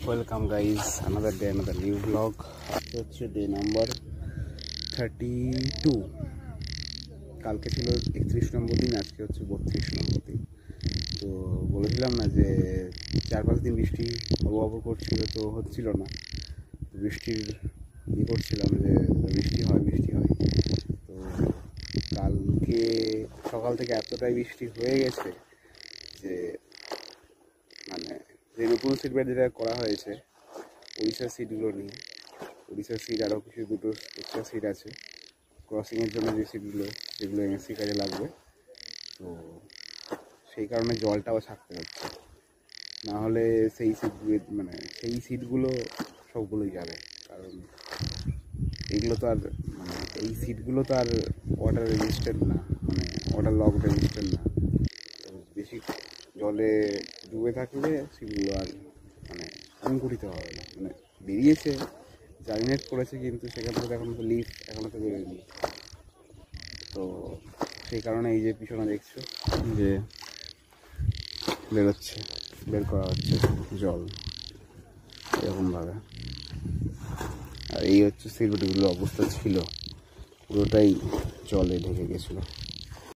Welcome guys, another day another new blog. আজকে হচ্ছে day number 32। কালকে ছিল 31 নম্বর দিন, আজকে হচ্ছে 32 নম্বর দিন। তো বলেছিলাম না যে 4-5 দিন বৃষ্টি অবহাওয়া করছিল, তো হচ্ছিল না। বৃষ্টির করছিলাম যে বৃষ্টি হয়। তো কালকে সকাল থেকে এতটাই বৃষ্টি হয়ে গেছে যে মানে যে নতুন সিট বেড যেটা করা হয়েছে উড়িষ্যার সিটগুলো নিয়ে, উড়িষ্যার সিট আরও কিছু দুটো এক্সট্রা সিট আছে ক্রসিংয়ের জন্য, যে সিটগুলো যেগুলো এমএসসি কাজে লাগবে। তো সেই কারণে জলটাও ছাড়তে হচ্ছে, না হলে সেই সিটগুলো সবগুলোই যাবে। কারণ এইগুলো তো আর এই সিটগুলো তো আর ওয়াটার রেজিস্ট্যান্ট না, ওয়াটার লক রেজিস্ট্যান্ট না। তো বেশি জলে ডুবে থাকলে সিটগুলো আর অঙ্কুরিত হবে না। বেরিয়েছে, জার্মিনেট করেছে, কিন্তু সেখান থেকে এখন তো লিফ এখনও তো বেরোয়নি। তো সেই কারণে এই যে পিছনে দেখছো যে বের করা হচ্ছে জল এরকমভাবে। আর এই হচ্ছে সিটগুলোর অবস্থা ছিল, পুরোটাই জলে ঢেকে গেছিলো।